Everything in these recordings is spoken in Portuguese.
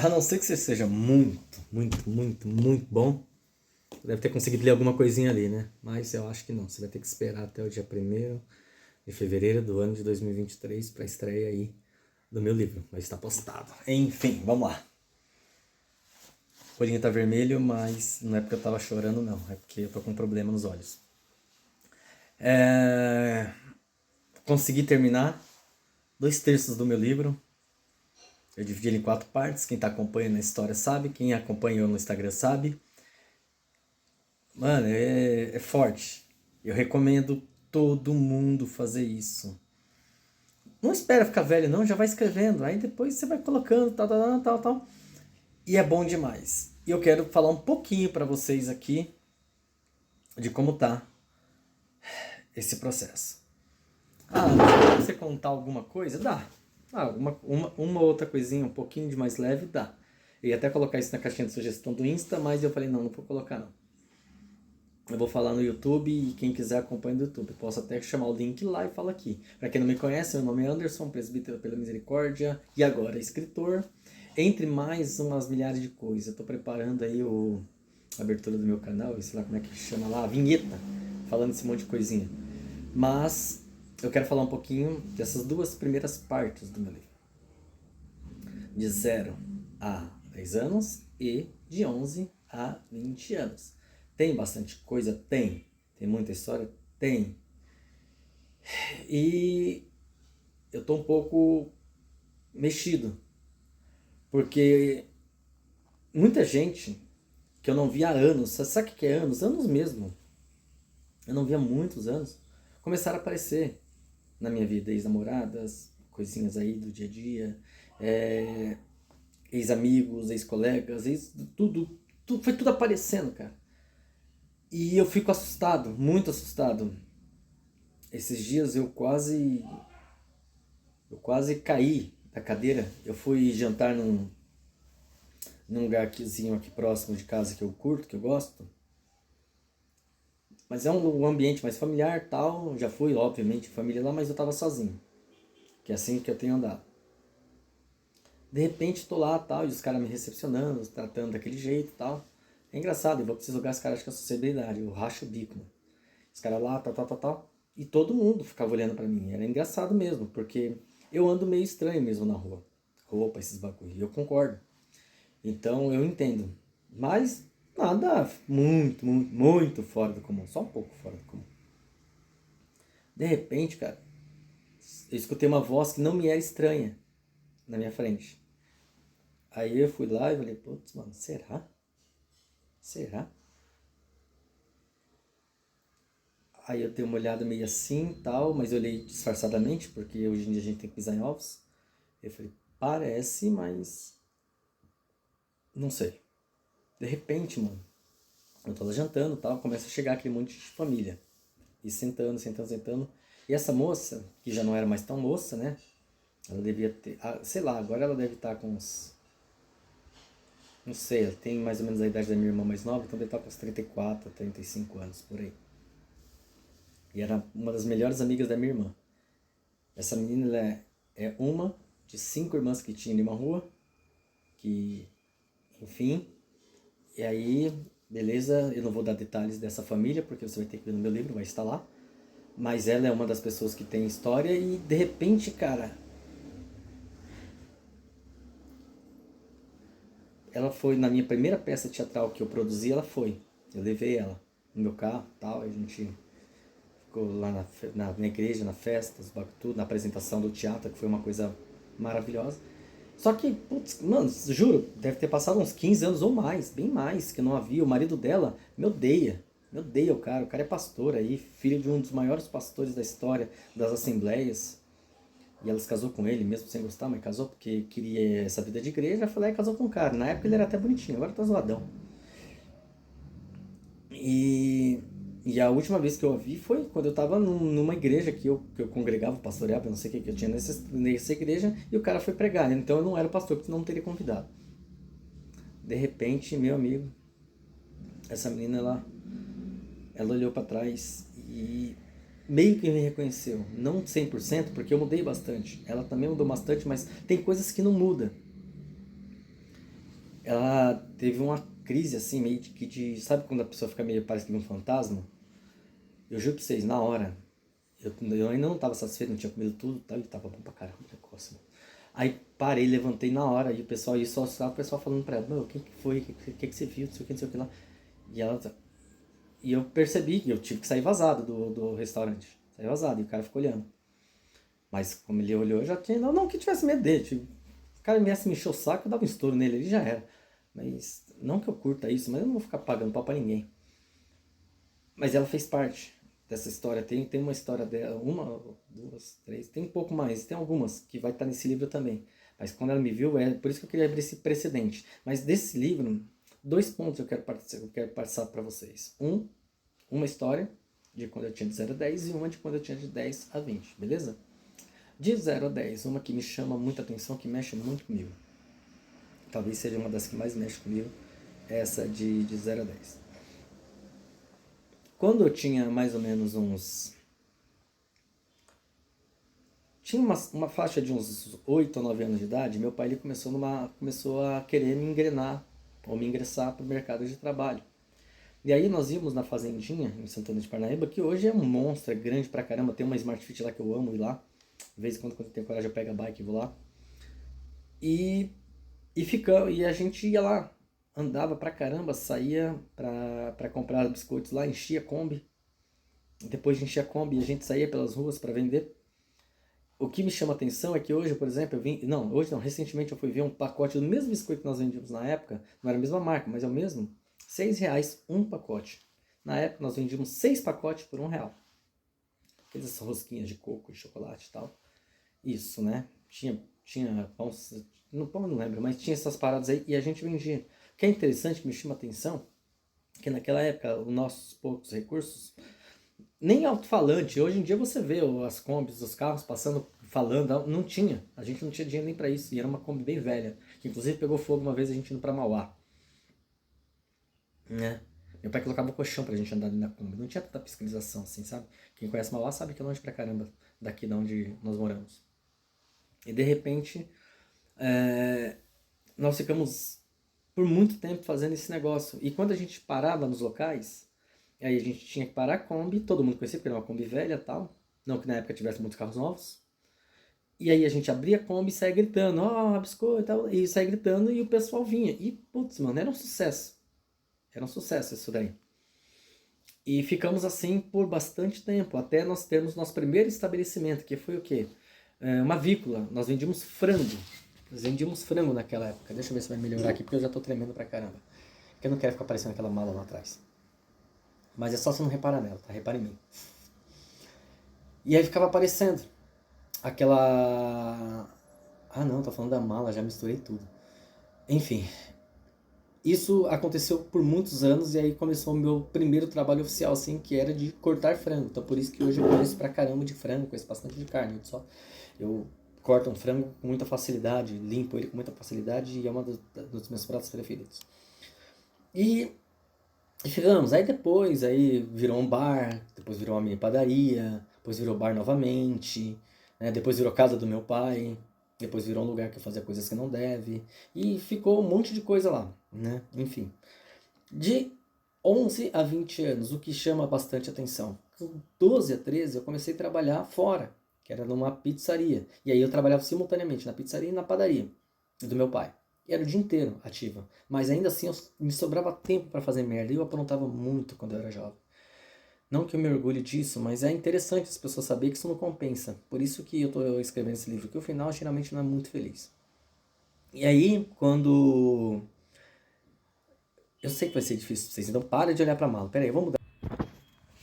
A não ser que você seja muito, muito, muito, muito bom, deve ter conseguido ler alguma coisinha ali, né? Mas eu acho que não. Você vai ter que esperar até o dia 1º de fevereiro do ano de 2023 para a estreia aí do meu livro. Vai estar postado. Enfim, vamos lá. O olhinho tá vermelho, mas não é porque eu tava chorando, não. É porque eu tô com um problema nos olhos. Consegui terminar 2/3 do meu livro. Eu dividi ele em 4 partes. Quem tá acompanhando a história sabe. Quem acompanhou no Instagram sabe. Mano, é forte. Eu recomendo todo mundo fazer isso. Não espera ficar velho, não. Já vai escrevendo. Aí depois você vai colocando, tal, tal, tal, tal. E é bom demais. E eu quero falar um pouquinho pra vocês aqui de como tá esse processo. Ah, mas dá pra você contar alguma coisa? Dá. Ah, uma outra coisinha um pouquinho de mais leve, dá. Eu ia até colocar isso na caixinha de sugestão do Insta, mas eu falei, não vou colocar não. Eu vou falar no YouTube e quem quiser acompanha no YouTube. Posso até chamar o link lá e falar aqui. Pra quem não me conhece, meu nome é Anderson, presbítero pela misericórdia e agora escritor. Entre mais umas milhares de coisas. Eu tô preparando aí a abertura do meu canal, sei lá como é que chama lá, a vinheta, falando esse monte de coisinha. Mas eu quero falar um pouquinho dessas 2 primeiras partes do meu livro. De 0 a 10 anos e de 11 a 20 anos. Tem bastante coisa? Tem. Tem muita história? Tem. E eu tô um pouco mexido. Porque muita gente que eu não via há anos, sabe o que é anos? Anos mesmo. Eu não via há muitos anos. Começaram a aparecer na minha vida, ex-namoradas, coisinhas aí do dia a dia, ex-amigos, ex-colegas, tudo, foi tudo aparecendo, cara. E eu fico assustado, muito assustado. Esses dias eu quase caí da cadeira. Eu fui jantar num lugarzinho aqui próximo de casa que eu curto, que eu gosto. Mas é um ambiente mais familiar, tal. Já fui, obviamente, família lá, mas eu tava sozinho. Que é assim que eu tenho andado. De repente tô lá, tal, e os caras me recepcionando, tratando daquele jeito, tal. É engraçado, eu vou precisar lugar, os caras acham que eu sou celebridade, eu racho o bico, mano. Os caras lá, tal, tal, tal, tal. E todo mundo ficava olhando pra mim. Era engraçado mesmo, porque eu ando meio estranho mesmo na rua. Roupa, esses bagulho. E eu concordo. Então eu entendo. Mas nada muito, muito, muito fora do comum. Só um pouco fora do comum. De repente, cara, eu escutei uma voz que não me era estranha na minha frente. Aí eu fui lá e falei, putz, mano, será? Será? Aí eu dei uma olhada meio assim e tal, mas eu olhei disfarçadamente, porque hoje em dia a gente tem que pisar em ovos. Eu falei, parece, mas não sei. De repente, mano, eu tô lá jantando e tal, começa a chegar aquele monte de família. E sentando, sentando, sentando. E essa moça, que já não era mais tão moça, né? Ela devia ter, sei lá, agora ela deve estar com uns, não sei, ela tem mais ou menos a idade da minha irmã mais nova, então deve estar com uns 34, 35 anos, por aí. E era uma das melhores amigas da minha irmã. Essa menina ela é uma de 5 irmãs que tinha em uma rua, que, enfim, e aí, beleza, eu não vou dar detalhes dessa família, porque você vai ter que ver no meu livro, vai estar lá. Mas ela é uma das pessoas que tem história e, de repente, cara, ela foi na minha primeira peça teatral que eu produzi, ela foi. Eu levei ela no meu carro e tal, a gente ficou lá na igreja, na festa, tudo, na apresentação do teatro, que foi uma coisa maravilhosa. Só que, putz, mano, juro, deve ter passado uns 15 anos ou mais, bem mais, que eu não havia. O marido dela me odeia o cara é pastor aí, filho de um dos maiores pastores da história das assembleias. E ela se casou com ele, mesmo sem gostar, mas casou porque queria essa vida de igreja. Foi lá e casou com o cara. Na época ele era até bonitinho, agora tá zoadão. E, e a última vez que eu a vi foi quando eu tava numa igreja que eu congregava, pastoreava, eu não sei o que eu tinha nessa igreja, e o cara foi pregar. Então eu não era pastor, porque não teria convidado. De repente, meu amigo, essa menina, ela olhou pra trás e meio que me reconheceu. Não 100%, porque eu mudei bastante. Ela também mudou bastante, mas tem coisas que não mudam. ela teve uma crise assim, meio de sabe quando a pessoa fica meio parecendo um fantasma? Eu juro pra vocês, na hora, eu ainda não tava satisfeito, não tinha comido tudo, tá? E tava bom pra caramba o negócio. Aí parei, levantei na hora, e o pessoal, e só o pessoal falando pra ela, meu, quem que foi, que você viu, não sei o que, não sei o que lá. E ela, e eu percebi que eu tive que sair vazado do restaurante, sair vazado, e o cara ficou olhando. Mas como ele olhou, eu já tinha, não que tivesse medo dele, tipo, o cara viesse me encher o saco, eu dava um estouro nele, ele já era. Mas, não que eu curta isso, mas eu não vou ficar pagando pau pra ninguém. Mas ela fez parte dessa história. Tem uma história dela, uma, duas, três, tem um pouco mais, tem algumas que vai estar nesse livro também. Mas quando ela me viu, é por isso que eu queria abrir esse precedente. Mas desse livro, dois pontos eu quero passar para vocês. Uma história de quando eu tinha de 0 a 10 e uma de quando eu tinha de 10 a 20, beleza? De 0 a 10, uma que me chama muita atenção, que mexe muito comigo. Talvez seja uma das que mais mexe comigo, essa de 0 a 10. Quando eu tinha mais ou menos uns... Tinha uma faixa de uns 8 ou 9 anos de idade, meu pai ele começou a querer me engrenar, ou me ingressar para o mercado de trabalho. E aí nós íamos na fazendinha, em Santana de Parnaíba, que hoje é um monstro, é grande pra caramba, tem uma Smart Fit lá que eu amo ir lá. De vez em quando eu tenho coragem, eu pego a bike e vou lá. E, e a gente ia lá, andava pra caramba, saía pra comprar biscoitos lá, enchia a Kombi. Depois de encher a Kombi, a gente saía pelas ruas pra vender. O que me chama a atenção é que hoje, por exemplo, eu vim... Não, hoje não, recentemente eu fui ver um pacote do mesmo biscoito que nós vendíamos na época. Não era a mesma marca, mas é o mesmo. R$ 6 um pacote. Na época nós vendíamos 6 pacotes por R$ 1. Aquelas rosquinhas de coco, de chocolate e tal. Isso, né? Tinha pão... No pão eu não lembro, mas tinha essas paradas aí e a gente vendia. O que é interessante, que me chama a atenção, que naquela época os nossos poucos recursos... Nem alto-falante. Hoje em dia você vê as combis, os carros passando, falando. Não tinha. A gente não tinha dinheiro nem pra isso. E era uma Kombi bem velha. Que inclusive pegou fogo uma vez a gente indo pra Mauá. Né? Meu pai colocava um colchão pra gente andar ali na Kombi. Não tinha tanta fiscalização assim, sabe? Quem conhece Mauá sabe que é longe pra caramba daqui de onde nós moramos. E de repente, nós ficamos por muito tempo fazendo esse negócio. E quando a gente parava nos locais, aí a gente tinha que parar a Kombi, todo mundo conhecia, porque era uma Kombi velha e tal. Não que na época tivesse muitos carros novos. E aí a gente abria a Kombi e saia gritando, ó, biscoito e tal. E saia gritando e o pessoal vinha. E, putz, mano, era um sucesso. Era um sucesso isso daí. E ficamos assim por bastante tempo, até nós termos nosso primeiro estabelecimento, que foi o quê? Uma avícola. Nós vendíamos frango. Nós vendíamos frango naquela época. Deixa eu ver se vai melhorar aqui, porque eu já tô tremendo pra caramba. Porque eu não quero ficar parecendo aquela mala lá atrás. Mas é só você não reparar nela, tá? Repara em mim. E aí ficava aparecendo aquela... Ah não, tô falando da mala, já misturei tudo. Enfim, isso aconteceu por muitos anos e aí começou o meu primeiro trabalho oficial, assim, que era de cortar frango. Então por isso que hoje eu conheço pra caramba de frango, conheço bastante de carne. Eu corto um frango com muita facilidade, limpo ele com muita facilidade e é um dos meus pratos preferidos. E ficamos, aí depois aí virou um bar, depois virou uma mini padaria, depois virou bar novamente, né? Depois virou casa do meu pai, depois virou um lugar que eu fazia coisas que não deve, e ficou um monte de coisa lá, né? Enfim. De 11 a 20 anos, o que chama bastante atenção. Com 12 a 13 eu comecei a trabalhar fora, que era numa pizzaria. E aí eu trabalhava simultaneamente na pizzaria e na padaria do meu pai. E era o dia inteiro ativa. Mas ainda assim me sobrava tempo para fazer merda. E eu aprontava muito quando eu era jovem. Não que eu me orgulhe disso, mas é interessante as pessoas saberem que isso não compensa. Por isso que eu estou escrevendo esse livro, que o final geralmente não é muito feliz. E aí, quando... Eu sei que vai ser difícil pra vocês, então para de olhar pra mala. Pera aí, vamos mudar.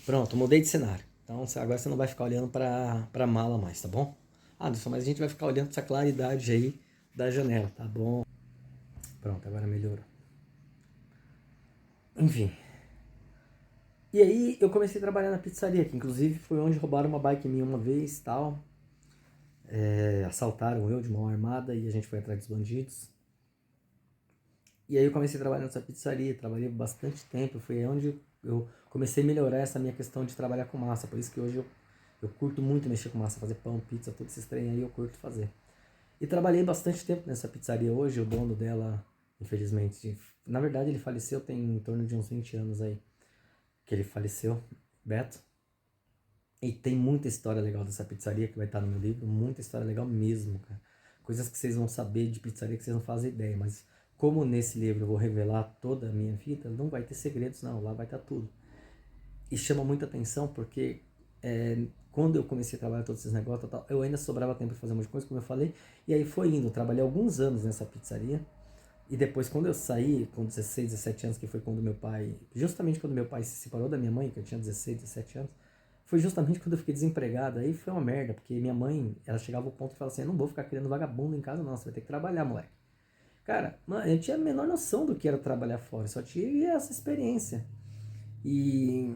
Pronto, mudei de cenário. Então agora você não vai ficar olhando pra mala mais, tá bom? Ah, Anderson, mas a gente vai ficar olhando pra essa claridade aí da janela, tá bom? Pronto, agora melhorou. Enfim. E aí eu comecei a trabalhar na pizzaria, que inclusive foi onde roubaram uma bike minha uma vez, tal. Assaltaram eu de mão armada e a gente foi atrás dos bandidos. E aí eu comecei a trabalhar nessa pizzaria, trabalhei bastante tempo, foi onde eu comecei a melhorar essa minha questão de trabalhar com massa, por isso que hoje eu curto muito mexer com massa, fazer pão, pizza, todos esses trem aí eu curto fazer. E trabalhei bastante tempo nessa pizzaria hoje, o dono dela infelizmente. Na verdade, ele faleceu tem em torno de uns 20 anos aí que ele faleceu, Beto. E tem muita história legal dessa pizzaria que vai estar no meu livro, muita história legal mesmo, cara. Coisas que vocês vão saber de pizzaria que vocês não fazem ideia, mas como nesse livro eu vou revelar toda a minha vida, não vai ter segredos não, lá vai estar tudo. E chama muita atenção porque quando eu comecei a trabalhar todos esses negócios, eu ainda sobrava tempo para fazer um monte de coisa, como eu falei, e aí foi indo, eu trabalhei alguns anos nessa pizzaria, e depois quando eu saí, com 16, 17 anos, que foi quando meu pai, justamente quando meu pai se separou da minha mãe, que eu tinha 16, 17 anos, foi justamente quando eu fiquei desempregado, aí foi uma merda, porque minha mãe, ela chegava ao ponto de falar assim, eu não vou ficar criando vagabundo em casa não, você vai ter que trabalhar, moleque. Cara, mano, eu tinha a menor noção do que era trabalhar fora, só tive essa experiência. E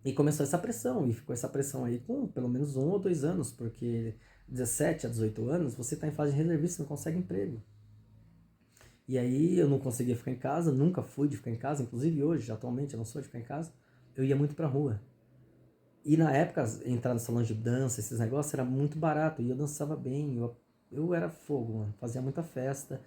e começou essa pressão, e ficou essa pressão aí com pelo menos 1 ou 2 anos, porque 17 a 18 anos você está em fase de reservista, não consegue emprego. E aí eu não conseguia ficar em casa, nunca fui de ficar em casa, inclusive hoje, atualmente eu não sou de ficar em casa, eu ia muito pra rua. E na época, entrar no salão de dança, esses negócios, era muito barato, e eu dançava bem, eu era fogo, mano, fazia muita festa.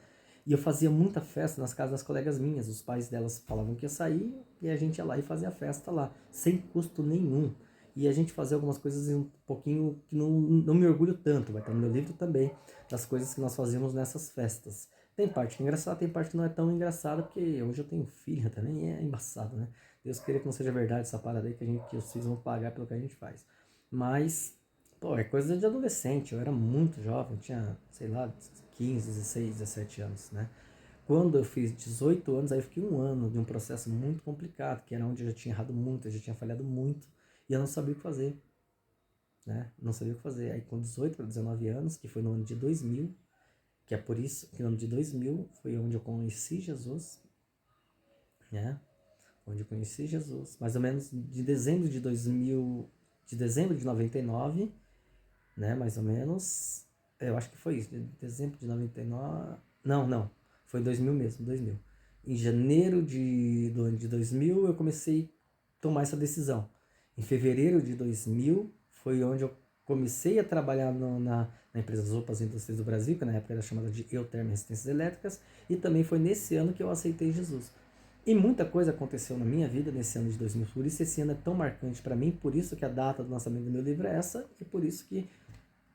E eu fazia muita festa nas casas das colegas minhas, os pais delas falavam que ia sair, e a gente ia lá e fazia festa lá, sem custo nenhum. E a gente fazia algumas coisas um pouquinho que não me orgulho tanto, vai estar no meu livro também, das coisas que nós fazíamos nessas festas. Tem parte que é engraçada, tem parte que não é tão engraçada, porque hoje eu tenho filha também, e é embaçado, né? Deus queria que não seja verdade essa parada aí, que os filhos vão pagar pelo que a gente faz. Mas, pô, é coisa de adolescente, eu era muito jovem, tinha, sei lá, 15, 16, 17 anos, né? Quando eu fiz 18 anos, aí eu fiquei um ano de um processo muito complicado, que era onde eu já tinha errado muito, eu já tinha falhado muito, e eu não sabia o que fazer, né? Não sabia o que fazer. Aí com 18 para 19 anos, que foi no ano de 2000, que é por isso que no ano de 2000 foi onde eu conheci Jesus, né? Onde eu conheci Jesus, mais ou menos de dezembro de 2000, de dezembro de 99, né, mais ou menos, eu acho que foi isso, de dezembro de 99, não, foi 2000 mesmo, 2000. Em janeiro do ano de 2000 eu comecei a tomar essa decisão. Em fevereiro de 2000 foi onde eu comecei a trabalhar na empresa das roupas indústrias do Brasil, que na época era chamada de Euterm Resistências Elétricas, e também foi nesse ano que eu aceitei Jesus. E muita coisa aconteceu na minha vida nesse ano de 2000, por isso esse ano é tão marcante para mim, por isso que a data do lançamento do meu livro é essa, e por isso que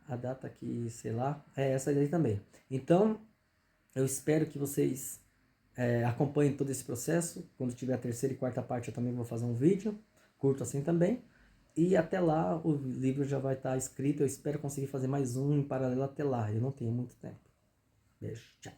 a data que, sei lá, é essa daí também. Então, eu espero que vocês acompanhem todo esse processo. Quando tiver a terceira e quarta parte, eu também vou fazer um vídeo, curto assim também. E até lá, o livro já vai estar escrito. Eu espero conseguir fazer mais um em paralelo até lá. Eu não tenho muito tempo. Beijo, tchau.